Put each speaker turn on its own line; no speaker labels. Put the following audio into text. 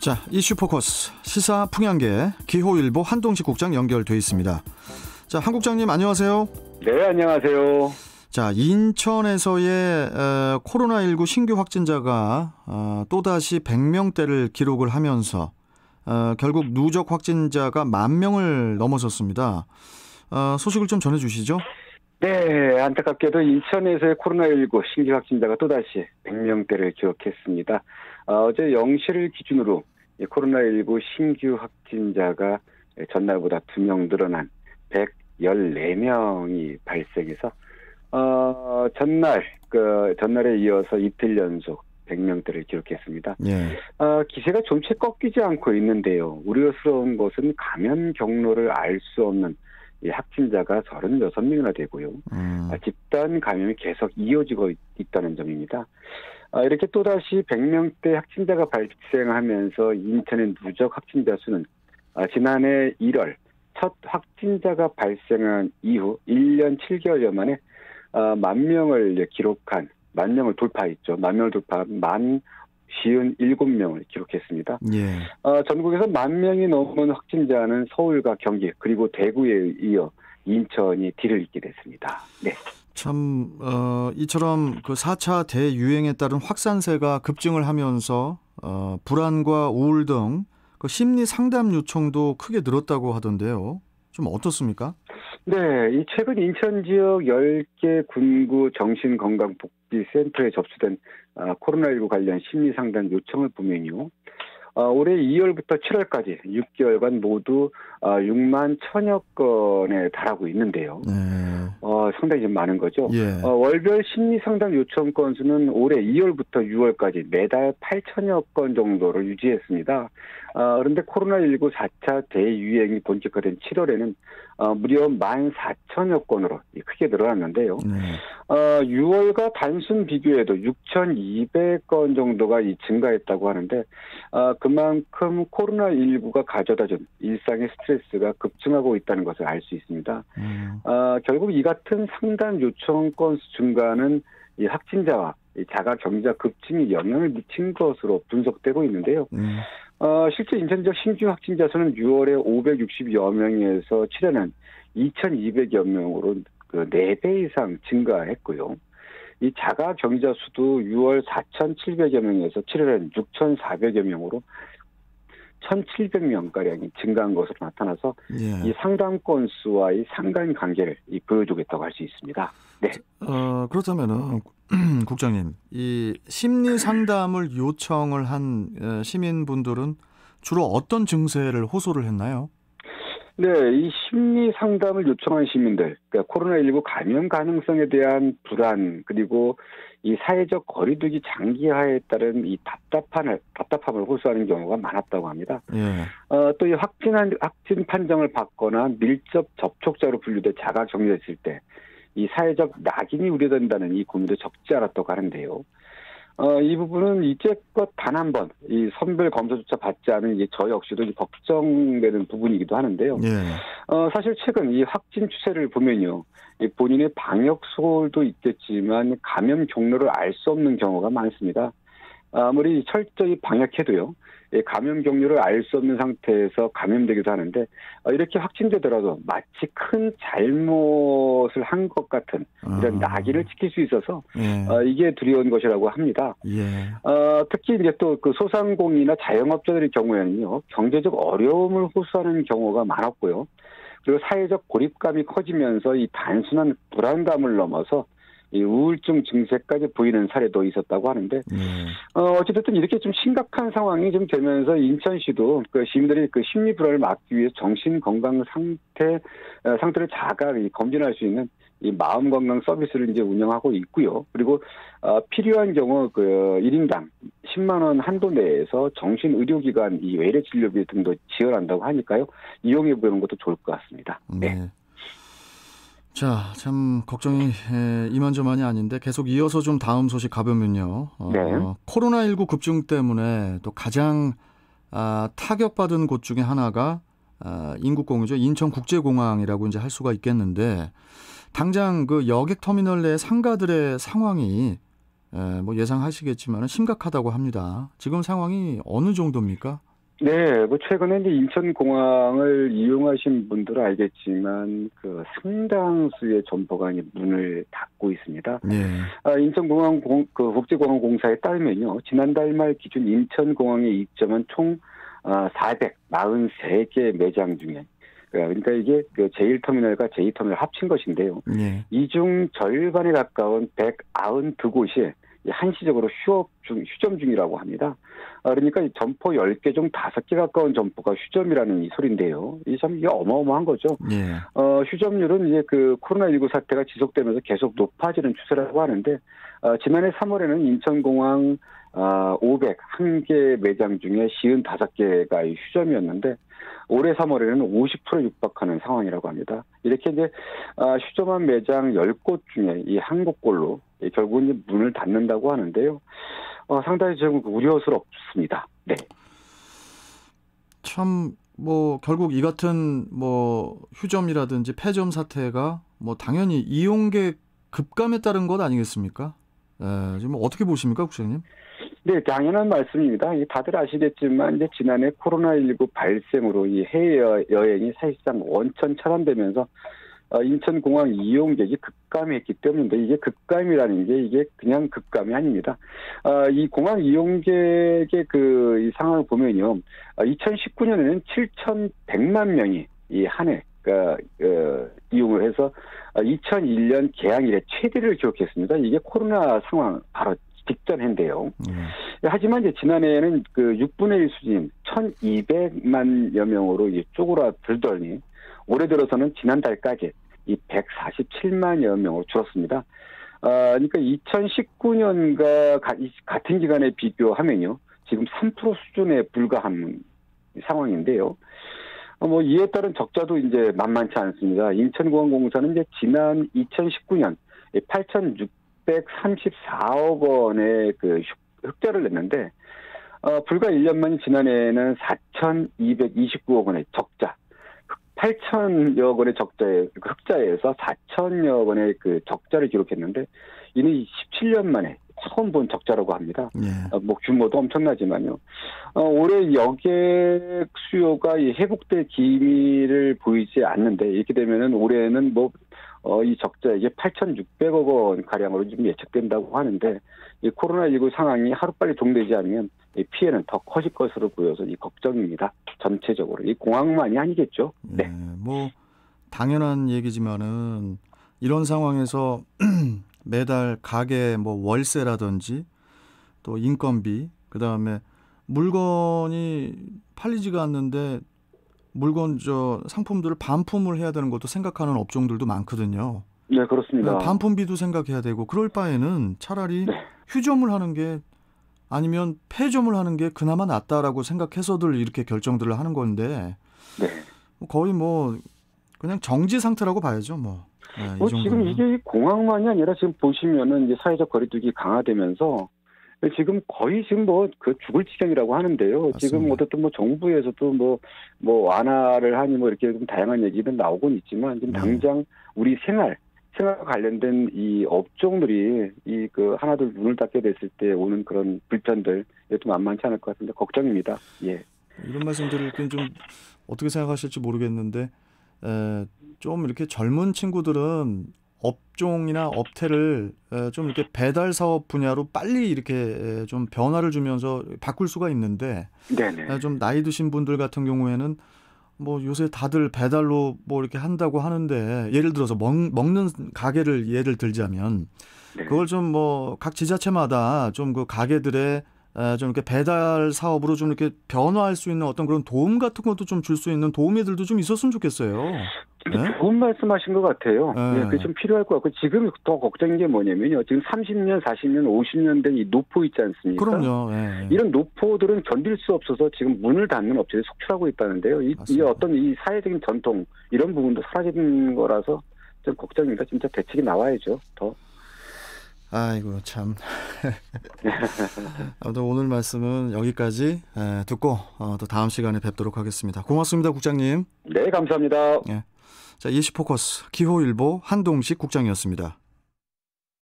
자, 이슈 포커스 시사 풍향계 기호일보 한동식 국장 연결돼 있습니다. 자, 한 국장님 안녕하세요.
네, 안녕하세요.
자, 인천에서의 코로나19 신규 확진자가 또다시 100명대를 기록을 하면서 결국 누적 확진자가 10,000명을 넘어섰습니다. 소식을 좀 전해주시죠.
네, 안타깝게도 인천에서의 코로나19 신규 확진자가 또다시 100명대를 기록했습니다. 어제 0시를 기준으로 코로나19 신규 확진자가 전날보다 2명 늘어난 114명이 발생해서 전날에 이어서 이틀 연속 100명대를 기록했습니다.
예.
기세가 좀채 꺾이지 않고 있는데요. 우려스러운 것은 감염 경로를 알 수 없는 이 확진자가 36명이나 되고요. 집단 감염이 계속 이어지고 있다는 점입니다. 이렇게 또다시 100명대 확진자가 발생하면서 인천의 누적 확진자 수는 지난해 1월 첫 확진자가 발생한 이후 1년 7개월여 만에 10,000명을 기록한, 10,000명을 돌파했죠. 10,000명을 돌파한 57명을 기록했습니다.
예.
전국에서 10,000명이 넘은 확진자는 서울과 경기 그리고 대구에 이어 인천이 뒤를 잇게 됐습니다. 네.
참 이처럼 그 4차 대유행에 따른 확산세가 급증을 하면서 불안과 우울 등 그 심리 상담 요청도 크게 늘었다고 하던데요. 좀 어떻습니까?
네, 이 최근 인천 지역 10개 군구 정신건강복지센터에 접수된 코로나19 관련 심리상담 요청을 보면요. 올해 2월부터 7월까지 6개월간 모두 6만 1,000여 건에 달하고 있는데요.
네.
상당히 좀 많은 거죠.
예.
월별 심리상담 요청 건수는 올해 2월부터 6월까지 매달 8,000여 건 정도를 유지했습니다. 그런데 코로나19 4차 대유행이 본격화된 7월에는 무려 14,000여 건으로 크게 늘어났는데요.
네.
6월과 단순 비교해도 6,200건 정도가 증가했다고 하는데 그만큼 코로나19가 가져다준 일상의 스트레스가 급증하고 있다는 것을 알 수 있습니다. 결국 이 같은 상담 요청 건수 증가는 이 확진자와 이 자가 격리자 급증이 영향을 미친 것으로 분석되고 있는데요. 실제 인천 지역 신규 확진자 수는 6월에 560여 명에서 7월에는 2,200여 명으로 그 4배 이상 증가했고요. 이 자가 격리자 수도 6월 4,700여 명에서 7월에는 6,400여 명으로 1,700명가량이 증가한 것으로 나타나서
예.
이 상담 건수와의 상관관계를 보여주고 있다고 할 수 있습니다. 네.
그렇다면은 국장님, 이 심리 상담을 요청을 한 시민분들은 주로 어떤 증세를 호소를 했나요?
네, 이 심리 상담을 요청한 시민들, 그러니까 코로나19 감염 가능성에 대한 불안, 그리고 이 사회적 거리두기 장기화에 따른 이 답답함을 호소하는 경우가 많았다고 합니다.
예.
또 이 확진 판정을 받거나 밀접 접촉자로 분류돼 자가 격리됐을 때 이 사회적 낙인이 우려된다는 이 고민도 적지 않았다고 하는데요. 이 부분은 이제껏 단 한 번 이 선별 검사조차 받지 않은 저 역시도 걱정되는 부분이기도 하는데요.
예.
사실 최근 이 확진 추세를 보면요, 본인의 방역 소홀도 있겠지만 감염 경로를 알 수 없는 경우가 많습니다. 아무리 철저히 방역해도요, 감염 경로를 알 수 없는 상태에서 감염되기도 하는데 이렇게 확진되더라도 마치 큰 잘못을 한 것 같은 이런 낙인을 찍힐 수 있어서
예.
이게 두려운 것이라고 합니다.
예.
특히 이제 또 그 소상공인이나 자영업자들의 경우에는요, 경제적 어려움을 호소하는 경우가 많았고요. 그리고 사회적 고립감이 커지면서 이 단순한 불안감을 넘어서 이 우울증 증세까지 보이는 사례도 있었다고 하는데, 어찌됐든 이렇게 좀 심각한 상황이 좀 되면서 인천시도 그 시민들이 그 심리 불안을 막기 위해서 정신 건강 상태를 자가 검진할 수 있는 이 마음 건강 서비스를 이제 운영하고 있고요. 그리고 필요한 경우 그 1인당 10만 원 한도 내에서 정신 의료기관 이 외래 진료비 등도 지원한다고 하니까요. 이용해 보는 것도 좋을 것 같습니다. 네.
자, 참 걱정이 이만저만이 아닌데 계속 이어서 좀 다음 소식 가보면요.
네.
코로나19 급증 때문에 또 가장 타격받은 곳 중에 하나가 인국공유죠. 인천국제공항이라고 이제 할 수가 있겠는데 당장 그 여객 터미널 내 상가들의 상황이 뭐 예상하시겠지만 심각하다고 합니다. 지금 상황이 어느 정도입니까?
네, 뭐 최근에 이제 인천공항을 이용하신 분들은 알겠지만 그 상당수의 점포가 이제 문을 닫고 있습니다.
예.
인천공항 국제공항공사에 따르면요, 지난달 말 기준 인천공항에 입점한 총 443개 매장 중에, 그러니까 이게 그 제1터미널과 제2터미널 합친 것인데요.
예.
이 중 절반에 가까운 192곳이 한시적으로 휴점 중이라고 합니다. 그러니까 이 점포 10개 중 5개 가까운 점포가 휴점이라는 이 소리인데요. 이게 어마어마한 거죠.
예.
휴점률은 이제 그 코로나19 사태가 지속되면서 계속 높아지는 추세라고 하는데, 지난해 3월에는 인천공항 501개 매장 중에 55개가 휴점이었는데, 올해 3월에는 50% 육박하는 상황이라고 합니다. 이렇게 이제 휴점한 매장 10곳 중에 이 한 곳꼴로 결국은 이제 문을 닫는다고 하는데요. 상당히 좀 우려스럽습니다. 네.
참 뭐 결국 이 같은 뭐 휴점이라든지 폐점 사태가 뭐 당연히 이용객 급감에 따른 것 아니겠습니까? 지금 어떻게 보십니까, 국장님?
네, 당연한 말씀입니다. 다들 아시겠지만 이제 지난해 코로나19 발생으로 이 해외 여행이 사실상 원천 차단되면서 인천공항 이용객이 급감했기 때문인데, 이게 급감이라는 게 이게 그냥 급감이 아닙니다. 이 공항 이용객의 이 상황을 보면요, 2019년에는 7,100만 명이 이 한 해 이용을 해서 2001년 개항 이래 최대를 기록했습니다. 이게 코로나 상황 바로 직전 해인데요. 하지만 이제 지난해에는 그 6분의 1 수준 1,200만여 명으로 쪼그라들더니 올해 들어서는 지난달까지 이 147만여 명으로 줄었습니다. 그러니까 2019년과 같은 기간에 비교하면요, 지금 3% 수준에 불과한 상황인데요. 뭐 이에 따른 적자도 이제 만만치 않습니다. 인천공항공사는 이제 지난 2019년 8,634억 원의 그 흑자를 냈는데, 불과 1년 만인 지난해에는 4,229억 원의 적자, 8천여 원의 흑자에서 4천여 원의 그 적자를 기록했는데, 이는 17년 만에 처음 본 적자라고 합니다.
예.
뭐 규모도 엄청나지만요. 올해 여객 수요가 회복될 기미를 보이지 않는데, 이렇게 되면은 올해는 이 적자액이 8,600억 원 가량으로 좀 예측된다고 하는데, 이 코로나19 상황이 하루빨리 종되지 않으면 이 피해는 더 커질 것으로 보여서 이 걱정입니다. 전체적으로 이 공항만이 아니겠죠. 네.
뭐 당연한 얘기지만은 이런 상황에서 매달 가게 뭐 월세라든지 또 인건비, 그다음에 물건이 팔리지가 않는데 상품들을 반품을 해야 되는 것도 생각하는 업종들도 많거든요.
네, 그렇습니다.
반품비도 생각해야 되고, 그럴 바에는 차라리 휴점을 하는 게 아니면 폐점을 하는 게 그나마 낫다라고 생각해서들 이렇게 결정들을 하는 건데,
네.
거의 뭐 그냥 정지 상태라고 봐야죠. 이
지금 이게 공항만이 아니라 지금 보시면은 이제 사회적 거리두기 강화되면서 지금 거의 지금 죽을 지경이라고 하는데요.
맞습니다.
지금 어쨌든 정부에서도 완화를 하니 이렇게 좀 다양한 얘기는 나오곤 있지만, 지금 당장 우리 생활과 관련된 이 업종들이 하나둘 문을 닫게 됐을 때 오는 그런 불편들, 이것도 만만치 않을 것 같은데 걱정입니다. 예.
이런 말씀 드릴 땐 좀 어떻게 생각하실지 모르겠는데, 좀 이렇게 젊은 친구들은 업종이나 업태를 좀 이렇게 배달 사업 분야로 빨리 이렇게 좀 변화를 주면서 바꿀 수가 있는데,
네네.
좀 나이 드신 분들 같은 경우에는 요새 다들 배달로 이렇게 한다고 하는데, 예를 들어서 먹는 가게를 예를 들자면, 그걸 좀 각 지자체마다 좀 그 가게들의 좀 이렇게 배달 사업으로 좀 이렇게 변화할 수 있는 어떤 그런 도움 같은 것도 좀 줄 수 있는 도우미들도 좀 있었으면 좋겠어요. 네?
좋은 말씀하신 것 같아요.
네.
그게 좀 필요할 것 같고, 지금 더 걱정인 게 뭐냐면요, 지금 30년, 40년, 50년 된 이 노포 있지 않습니까?
그럼요. 네.
이런 노포들은 견딜 수 없어서 지금 문을 닫는 업체들이 속출하고 있다는데요. 이 어떤 이 사회적인 전통, 이런 부분도 사라지는 거라서 좀 걱정입니다. 진짜 대책이 나와야죠. 더.
아이고 참. 아무튼 오늘 말씀은 여기까지 듣고 또 다음 시간에 뵙도록 하겠습니다. 고맙습니다, 국장님.
네, 감사합니다.
자, 이슈포커스 기호일보 한동식 국장이었습니다.